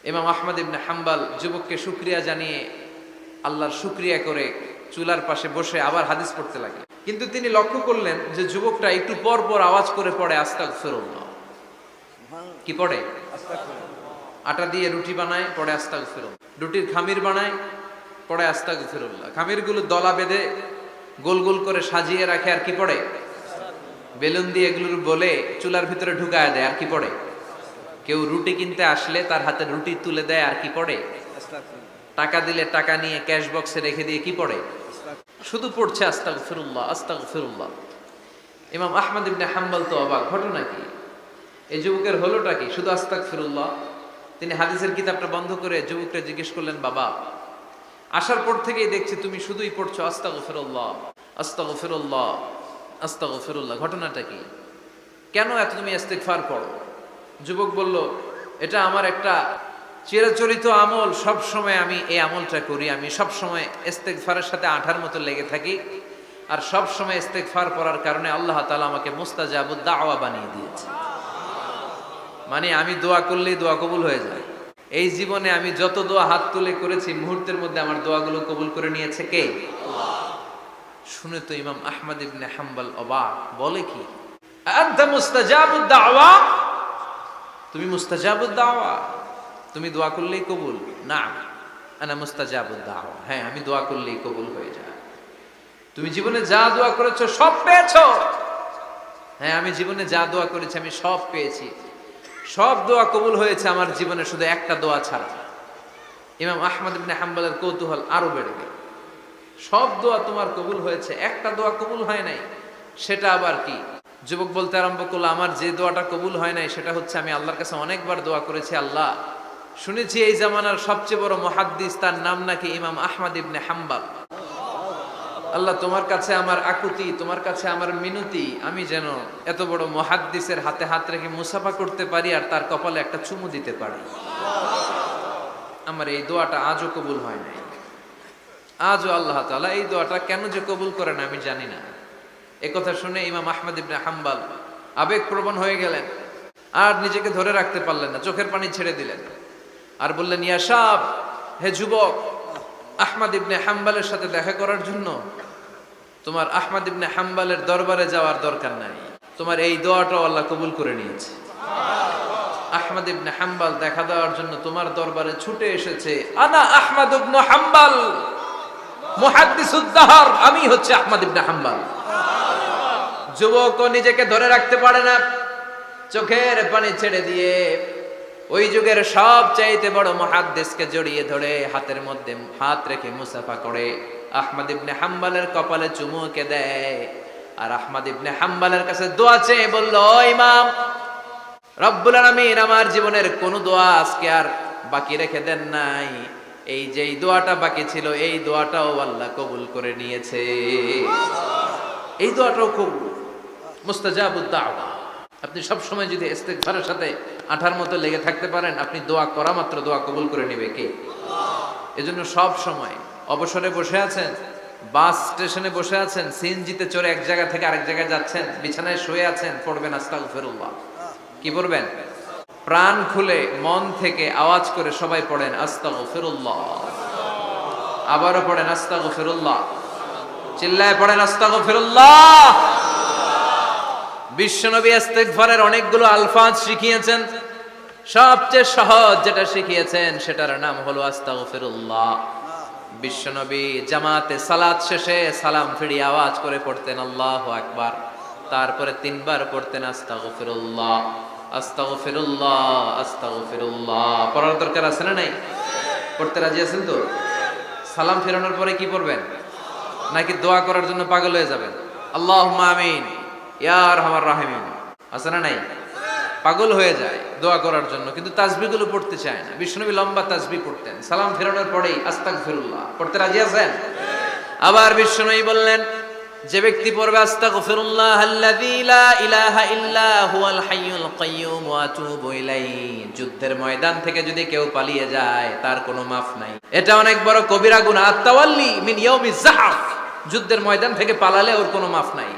ইমাম আহমদ ইবনে হাম্বল যুবককে শুকরিয়া জানিয়ে আল্লাহর শুকরিয়া করে চুলার পাশে বসে আবার হাদিস পড়তে লাগলেন। কিন্তু তিনি লক্ষ্য করলেন যে যুবকটা একটু পর পর আওয়াজ করে পড়ে আস্তাগফিরুল্লাহ। কি পড়ে? আটা দিয়ে রুটি বানায়, পড়ে আস্তাগফিরুল্লাহ। রুটির খামির বানায়, পড়ে আস্তাগফিরুল্লাহ। খামিরগুলো দলা বেঁধে গোল গোল করে সাজিয়ে রাখে, আর কি পড়ে? বেলুন দিয়ে এগুলোর বলে চুলার ভিতরে ঢুকায় দেয়, আর কি পড়ে? কেউ রুটি কিনতে আসলে তার হাতে রুটি তুলে দেয়, আর কি পড়ে? টাকা দিলে টাকা নিয়ে ক্যাশ বক্সে রেখে দিয়ে কি পড়ে? শুধু পড়ছে আস্তাগফিরুল্লাহ আস্তাগফিরুল্লাহ। ইমাম আহমদ ইবনে হাম্বল তো অবাক, ঘটনা কি? এই যুবকের হলোটা কি? শুধু আস্তাগফিরুল্লাহ। তিনি হাদিসের কিতাবটা বন্ধ করে যুবককে জিজ্ঞেস করলেন, বাবা, আসার পর থেকেই দেখছি তুমি শুধুই পড়ছো আস্তাগফিরুল্লাহ আস্তাগফিরুল্লাহ আস্তাগফিরুল্লাহ, ঘটনাটা কি? কেন এত তুমি ইস্তিগফার পড়ো? যুবক বলল, এটা আমার একটা চিরাচরিত আমল, সব সময় আমি এই আমলটা করি। আমি সব সময় ইস্তিগফারের সাথে আঠার মতো লেগে থাকি, আর সব সময় ইস্তিগফার পড়ার কারণে আল্লাহ তাআলা আমাকে মুস্তাজাবুদ দাওয়া বানিয়ে দিয়েছে। মানে আমি দোয়া করলেই দোয়া কবুল হয়ে যায়। এই জীবনে আমি যত দোয়া হাত তুলে করেছি, মুহূর্তের মধ্যে আমার দোয়াগুলো কবুল করে নিয়েছে কে? আল্লাহ। শুনে তো ইমাম আহমদ ইবনে হাম্বল অবাক, বলে কি, আনতা মুস্তাজাবুদ দাওয়া? তুমি মুস্তাজাবুদ দাওয়া? তুমি দোয়া করলেই কবুল? না, আনা মুস্তাজাবুদ দাওয়া। হ্যাঁ, আমি দোয়া করলেই কবুল হয়ে যায়। তুমি জীবনে যা দোয়া করেছো সব পেয়েছো? হ্যাঁ, আমি জীবনে যা দোয়া করেছি আমি সব পেয়েছি, সব দোয়া কবুল হয়েছে আমার জীবনে, শুধু একটা দোয়া ছাড়া। ইমাম আহমদ ইবনে হাম্বলের কৌতূহল আরো বেড়ে গেল। সব দোয়া তোমার কবুল হয়েছে, একটা দোয়া কবুল হয় নাই, সেটা আবার কি? যুবক বলতে আরম্ভ করলো, আমার যে দোয়াটা কবুল হয় নাই সেটা হচ্ছে আমি আল্লাহর কাছে অনেকবার দোয়া করেছি, আল্লাহ, শুনেছি এই জামানার সবচেয়ে বড় মুহাদ্দিস, তার নাম নাকি ইমাম আহমদ ইবনে হাম্বল। আল্লাহ, তোমার কাছে আমার আকুতি, তোমার কাছে আমার মিনতি, আমি যেন এত বড় মুহাদ্দিসের হাতে হাত রেখে মুসাফা করতে পারি আর তার কপালে একটা চুমু দিতে পারি। আমার এই দোয়াটা আজও কবুল হয় নাই। আজও আল্লাহ তাআলা এই দোয়াটা কেন যে কবুল করে না আমি জানি না। একথা শুনে ইমাম আহমদ ইবনে হাম্বল আবেগপ্রবণ হয়ে গেলেন, আর নিজেকে ধরে রাখতে পারলেন না, চোখের পানি ছেড়ে দিলেন, আর বললেন, ইয়া শাব, হে যুবক, আহমদ ইবনে হাম্বলের সাথে দেখা করার জন্য তোমার আহমদ ইবনে হাম্বলের দরবারে যাওয়ার দরকার নাই, তোমার এই দোয়াটাও আল্লাহ কবুল করে নিয়েছে। আহমদ ইবনে হাম্বল দেখা দেওয়ার জন্য তোমার দরবারে ছুটে এসেছে। আনা আহমদ ইবনে হাম্বল মুহাদ্দিসুদ দাহর, আমি হচ্ছে আহমদ ইবনে হাম্বল। যুবক নিজেকে ধরে রাখতে পারে না, চোখের পানি ছেড়ে দিয়ে ওই যুগের সবচাইতে বড় মুহাদ্দিসকে জড়িয়ে ধরে হাতের মধ্যে হাত রেখে মুসাফা করে আহমদ ইবনে হাম্বলের কপালে চুমুকে দেয়, আর আহমদ ইবনে হাম্বলের কাছে দোয়া চেয়ে বলল, ও ইমাম, রব্বুল আলামিন আমার জীবনের কোন দোয়া আজকে আর বাকি রেখে দেন নাই, এই যে এই দোয়াটা বাকি ছিল এই দোয়াটাও আল্লাহ কবুল করে নিয়েছে। এই দোয়াটাও কবুল, মুস্তাজাবুদ দাওয়া। আপনি সব সময় যদি ইস্তিগফারের সাথে আঠার মতো লেগে থাকতে পারেন, আপনি দোয়া করা মাত্র দোয়া কবুল করে নেবে কে? এজন্য সব সময় অবসরে বসে আছেন, বাস স্টেশনে বসে আছেন, সিএনজিতে চড়ে এক জায়গা থেকে আরেক জায়গায় যাচ্ছেন, বিছানায় শুয়ে আছেন, পড়বেন আস্তাগফিরুল্লাহ। কি পড়বেন? প্রাণ খুলে মন থেকে আওয়াজ করে সবাই পড়েন আস্তাগফিরুল্লাহ। আবারও পড়েন আস্তাগফিরুল্লাহ, চিল্লায় পড়েন আস্তাগফিরুল্লাহ। বিশ্বনবী ইস্তিগফারের অনেকগুলো আলফাজ শিখিয়েছেন, সবচেয়ে সহজ যেটা শিখিয়েছেন সেটার নাম হলো আস্তাগফিরুল্লাহ। বিশ্বনবী জামাতে সালাত শেষে সালাম ফিরিয়ে আওয়াজ করে পড়তেন আল্লাহু আকবার, তারপরে 3 বার পড়তেন আস্তাগফিরুল্লাহ আস্তাগফিরুল্লাহ আস্তাগফিরুল্লাহ। পড়ার দরকার আছে না নাই? পড়তে রাজি আছেন তো? সালাম ফেরানোর পরে কি পড়বেন? নাকি দোয়া করার জন্য পাগল হয়ে যাবেন? আল্লাহুম্মা আমিন ইয়া আরহামার রাহিমিন, আছে না নাই? পাগল হয়ে যায় দোয়া করার জন্য, কিন্তু তাসবিহগুলো পড়তে চায় না। বিশ্বনবী লম্বা তাসবিহ পড়তেন, সালাম ফেরানোর পরেই আস্তাগফিরুল্লাহ। পড়তে রাজি আছেন? আবার বিশ্বনবী বললেন, যে ব্যক্তি পড়বে আস্তাগফিরুল্লাহ আল্লাযী লা ইলাহা ইল্লা হুয়াল হাইয়ুল কাইয়্যুম ওয়া আতুবু ইলাইহি, যুদ্ধের ময়দান থেকে যদি কেউ পালিয়ে যায় তার কোনো মাফ নাই। এটা অনেক বড় কবিরা গুনাহ, আত-তাওয়াল্লি মিন ইয়াউমিজ যাহফ, যুদ্ধের ময়দান থেকে পালালে ওর কোনো মাফ নাই।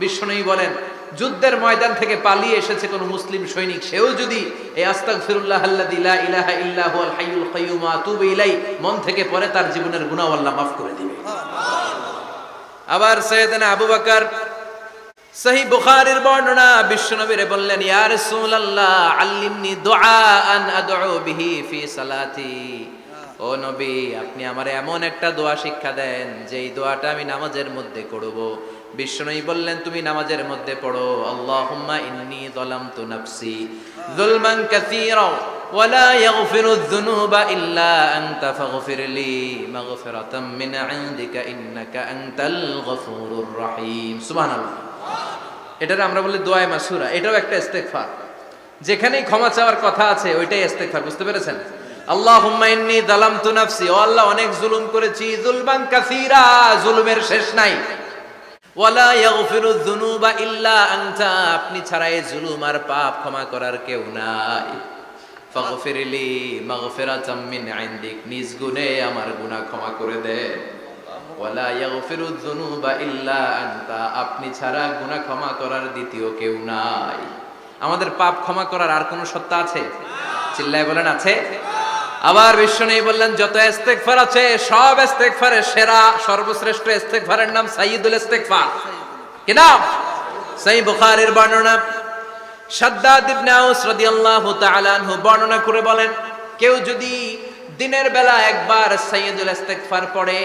বিশ্বনবী বলেন, যুদ্ধের ময়দান থেকে পালিয়ে এসেছে কোন মুসলিম সৈনিক, সেও যদি এই আস্তাগফিরুল্লাহ আল্লাযী লা ইলাহা ইল্লা হুয়াল হাইয়ুল কাইয়্যুম ওয়া আতুবু ইলাইহি মন থেকে পড়ে, তার জীবনের গুনাহ আল্লাহ মাফ করে দিবে। আবার সাইয়েদনা আবু বকর, সহিহ বুখারীর বর্ণনা, বিশ্বনবীরে বললেন, ইয়া রাসূলুল্লাহ আল্লিমনি দুআআন আদউ বিহি ফি সালাতি। ও নবী, আপনি আমারে এমন একটা দোয়া শিক্ষা দেন যেই দোয়াটা আমি নামাজের মধ্যে করব। বিশ্বনবী বললেন, তুমি নামাজের মধ্যে পড়ো, আল্লাহুম্মা ইন্নী যালামতু নাফসি যুলমান কাসীরা ওয়া লা ইয়াগফিরুয যুনুবা ইল্লা আনতা ফাগফিরলি মাগফিরাতাম মিন ইনদিকা ইন্নাকা আনতাল গফুরুর রহিম। সুবহানাল্লাহ। এটারে আমরা বলি দোয়ায়ে মাসুরা। এটাও একটা ইস্তেগফার, যেখানেই ক্ষমা চাওয়ার কথা আছে ওইটাই ইস্তেগফার। বুঝতে পেরেছেন? আল্লাহুম্মা ইন্নী যালামতু নাফসি, ও আল্লাহ অনেক জুলুম করেছি, যুলমান কাসীরা, জুলুমের শেষ নাই, ওয়ালা ইয়াগফিরুয যুনুবা ইল্লা আনতা, আপনি ছাড়া এই জুলুম আর পাপ ক্ষমা করার কেউ নাই, ফাগফিরলি মাগফিরাতাম মিন ইনদিক, নিজ গুণে আমার গুনাহ ক্ষমা করে দে, ওয়ালা ইয়াগফিরুয যুনুবা ইল্লা আনতা, আপনি ছাড়া গুনাহ ক্ষমা করার দ্বিতীয় কেউ নাই। আমাদের পাপ ক্ষমা করার আর কোনো সত্তা আছে? চিল্লায় বলেন, আছে? আবার বিশ্বনবী বললেন, যত ইস্তেগফার আছে সব ইস্তেগফারের সেরা সর্বশ্রেষ্ঠ ইস্তেগফারের নাম সাইয়্যিদুল ইস্তেগফার। কি নাম? সহিহ বুখারীর বর্ণনা, শাদ্দাদ ইবনে আউস রাদিয়াল্লাহু তাআলা আনহু বর্ণনা করে বলেন, কেউ যদি দিনের বেলা একবার সাইয়্যিদুল ইস্তেগফার পড়ে,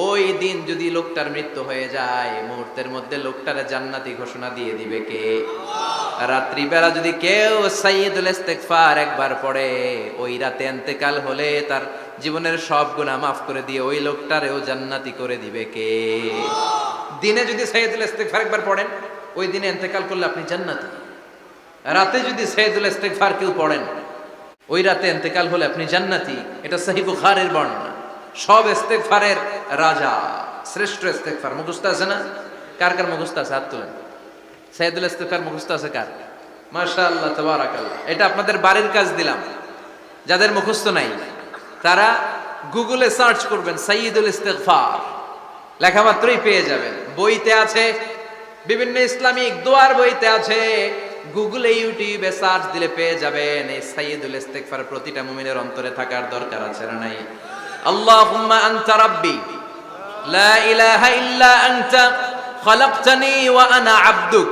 ওই দিন যদি লোকটার মৃত্যু হয়ে যায়, মুহূর্তের মধ্যে লোকটারে জান্নাতি ঘোষণা দিয়ে দিবে কে? রাত্রি বেলা যদি কেউ সাইয়্যিদুল ইস্তেগফার একবার পড়ে, ওই রাতে ইন্তেকাল হলে তার জীবনের সব গুনাহ মাফ করে দিয়ে ওই লোকটারেও জান্নাতি করে দিবে কে? দিনে যদি সাইয়্যিদুল ইস্তেগফার একবার পড়েন, ওই দিনে ইন্তেকাল করলে আপনি জান্নাতি। রাতে যদি সাইয়্যিদুল ইস্তেগফার কেউ পড়েন, ওই রাতে ইন্তেকাল হলে আপনি জান্নাতি। এটা সহিহ বুখারীর বর্ণনা। সব ইস্তেগফারের রাজা, শ্রেষ্ঠ ইস্তেগফার। মুখস্থ আছে না? কার কার মুখস্থ আছে? হাত তুলেন। সাইয়্যিদুল ইস্তেগফার মুখস্থ আছে কার? মাশাআল্লাহ, তাবারাকাল্লাহ। এটা আপনাদের বাড়ির কাজ দিলাম। যাদের মুখস্থ নাই তারা গুগলে সার্চ করবেন সাইয়্যিদুল ইস্তেগফার, লেখা মাত্রই পেয়ে যাবেন। বইতে আছে, বিভিন্ন ইসলামিক দোয়ার বইতে আছে, গুগলে ইউটিউবে সার্চ দিলে পেয়ে যাবেন। এই সাইয়্যিদুল ইস্তেগফার প্রতিটা মুমিনের অন্তরে থাকার দরকার আছে না নাই? আল্লাহুম্মা আনতা রাব্বি লা ইলাহা ইল্লা আনতা খালাকতানি ওয়া আনা আবদুক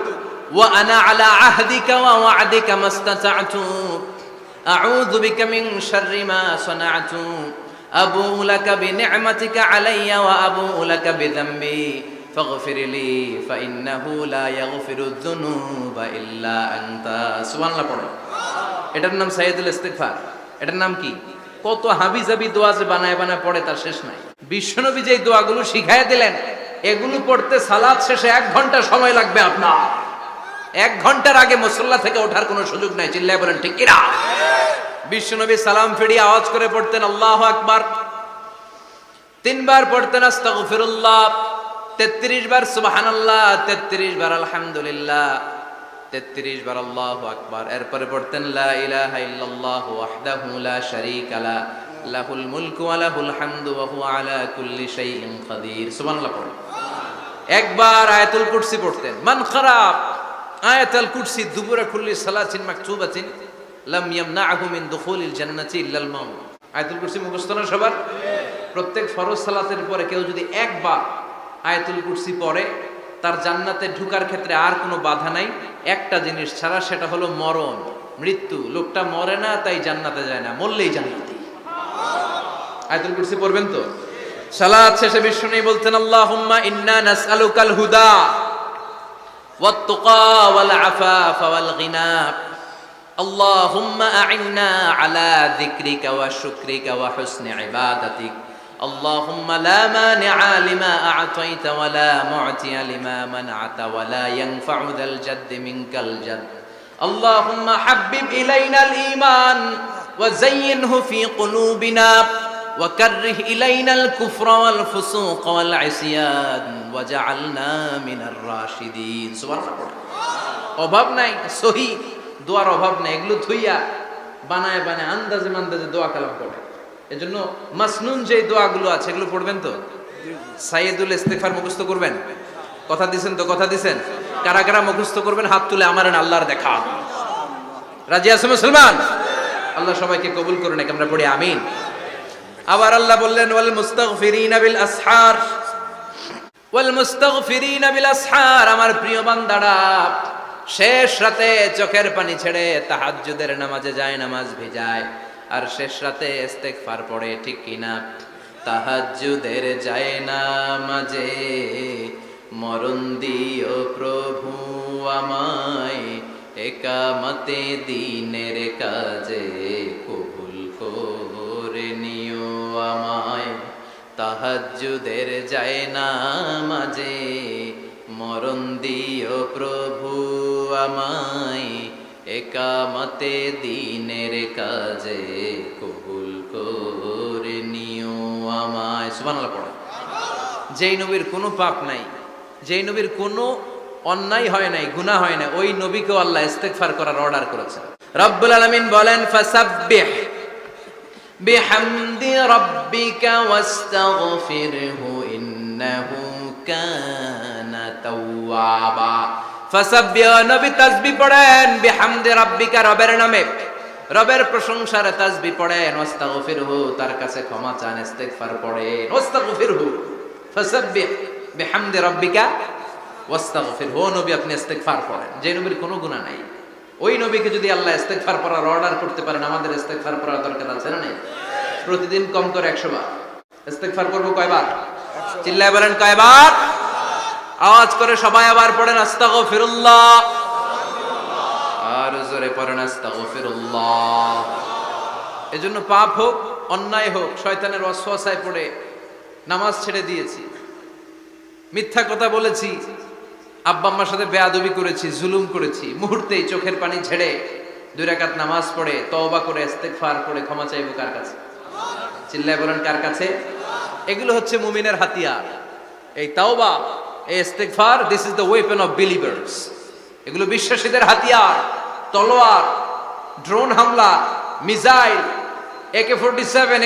ওয়া আনা আলা আহদিকা ওয়া ওয়া'দিকা মাস্তাতা'তু আউযু বিকা মিন শাররি মা সানা'তু আবুউ লাকা বিনি'মাতিকা আলাইয়া ওয়া আবুউ লাকা বিযামবি ফাগফিরলি ফাইন্নাহু লা ইয়াগফিরুয যুনুবা ইল্লা আনতা। সুবহানাল্লাহ পড়ো। এটার নাম সাইয়্যিদুল ইস্তেগফার। এটার নাম কি? কত হাবিজাবি দোয়া যে বানায় বানায় পড়ে তার শেষ নাই। বিশ্বনবী যে দোয়াগুলো শিখাইয়া দিলেন, এগুলো পড়তে সালাত শেষে 1 ঘন্টা সময় লাগবে আপনার। 1 ঘন্টার আগে মুসল্লা থেকে ওঠার কোনো সুযোগ নাই। চিল্লায় বলেন ঠিক কিনা? বিশ্বনবী সালাম ফিরিয়ে আওয়াজ করে পড়তেন আল্লাহু আকবার, 3 বার পড়তেন আস্তাগফিরুল্লাহ, 33 বার সুবহানাল্লাহ, 33 বার আলহামদুলিল্লাহ, 33 বার আল্লাহু আকবার। এরপরে পড়তেন লা ইলাহা ইল্লাল্লাহু ওয়াহদাহু লা শারীকা লা লাহুল মুলকু ওয়া লাহুল হামদু ওয়া হুয়া আলা কুল্লি শাইইন কাদির। সুবহানাল্লাহ পড়েন। একবার আয়াতুল কুরসি পড়তেন। মান খারাপ আয়াতুল কুরসি দুবুরা কুল্লি সালাতিন মাকতুবাতিন লাম ইয়ামনাহু মিন দুখুলিল জান্নাতি ইল্লাল মাউত। আয়াতুল কুরসি মুখস্থ না সবার? প্রত্যেক ফরজ সালাতের পরে কেউ যদি একবার আয়াতুল কুরসি পড়ে, তার জান্নাতে ঢোকার ক্ষেত্রে আর কোনো বাধা নাই, একটা জিনিস ছাড়া, সেটা হলো মরণ, মৃত্যু। লোকটা মরে না তাই জান্নাতে যায় না, মরলেই জান্নাতি। আয়াতুল কুরসি পড়বেন তো? সালাত শেষে বিশ্বনবী বলতেন আল্লাহুম্মা ইন্না নাসআলুকাল হুদা ওয়াত তুকা ওয়াল আফাফা ওয়াল গিনা আল্লাহুম্মা আ'ইন্না আলা যিকরিকা ওয়া শুকরিকা ওয়া হুসনি ইবাদাতিক اللهم لا مانع لما أعطيت ولا معطي لما منعت ولا ينفع ذا الجد منك الجد اللهم حبب إلينا الإيمان وزينه في قلوبنا وكره إلينا الكفر والفسوق والعصيان وجعلنا من الراشدين سبحان الله অভাব নাই, সহি দোয়ার অভাব নাই। এগুলো থুইয়া বানায় বানায় আন্দাজে মান্দাজে দোয়া কালাম পড়ে। এজন্য মাসনুন যে দোয়াগুলো আছে এগুলো পড়বেন তো? সাইয়্যিদুল ইস্তেগফার মুখস্থ করবেন। কথা দিছেন তো? কথা দিছেন? কারা কারা মুখস্থ করবেন হাত তুলে আমার আল্লাহর দেখা। রাজি আছে মুসলমান? আল্লাহ সবাইকে কবুল করুন, আমরা পড়ি আমিন। আবার আল্লাহ বললেন ওয়াল মুস্তাগফিরিনা বিল আসহার, ওয়াল মুস্তাগফিরিনা বিল আসহার, আমার প্রিয় বান্দারা শেষ রাতে চোখের পানি ছেড়ে তাহাজ্জুদের নামাজে যায়, নামাজ ভিজায়, আর শেষ রাতে ইস্তেগফার পড়ে, ঠিক কিনা? তাহাজ্জুদের যায় নামাজে মরণ দিও প্রভু আমায়, একামতে দিনের কাজে কবুল করে নিও আমায়। তাহাজ্জুদের যায় নামাজে মরণ দিও প্রভু আমায়, একামতে দিনের কাজে কবুল করে নিও আমায়। সুবহানাল্লাহ পড়ো। যেই নবীর কোনো পাপ নাই, যেই নবীর কোনো অন্যায় হয় নাই, গুনাহ হয় না, ওই নবীকেও আল্লাহ ইস্তেগফার করার অর্ডার করেছেন। রব্বুল আলামিন বলেন ফাসাব্বিহ বিহামদি রাব্বিকা ওয়াস্তাগফিরহু ইন্নাহু কানা তাওয়াবা। ফাসাব্বিহ, নবী তাসবিহ পড়েন, বিহামদি রাব্বিকা, রবের নামে, রবের প্রশংসার তাসবিহ পড়েন, ওয়াস্তাগফিরহু, তার কাছে ক্ষমা চান, ইস্তেগফার পড়েন, ওয়াস্তাগফিরহু, ফাসাব্বিহ বিহামদি রাব্বিকা ওয়াস্তাগফিরহু। নবী আপনি ইস্তেগফার পড়েন। যে নবীর কোনো গুনাহ নাই, ওই নবীকে যদি আল্লাহ ইস্তেগফার করার অর্ডার করতে পারেন, আমাদের ইস্তেগফার করার দরকার আছে না? নেই? প্রতিদিন কম করে 100 বার ইস্তেগফার করব। কয়বার? চিল্লায় বলেন কয়বার? আওয়াজ করে সবাই আবার পড়েন আস্তাগফিরুল্লাহ, আর জোরে পড়েন আস্তাগফিরুল্লাহ। এজন্য পাপ হোক, অন্যায় হোক, শয়তানের ওয়াসওয়াসায় পড়ে নামাজ ছেড়ে দিয়েছি, মিথ্যা কথা বলেছি, আব্বা আম্মার সাথে বেয়াদবি করেছি, জুলুম করেছি, মুহূর্তেই চোখের পানি ঝেড়ে 2 রাকাত নামাজ পড়ে তওবা করে ইস্তেগফার করে ক্ষমা চাইবো কার কাছে? চিল্লায় বলেন কার কাছে? এগুলো হচ্ছে মুমিনের হাতিয়ার। এই তাওবা, এই ইস্তেগফার, this is the weapon of believers. এগুলো বিশ্বাসীদের হাতিয়ার। তলোয়ার, ড্রোন হামলা, মিসাইল, AK-47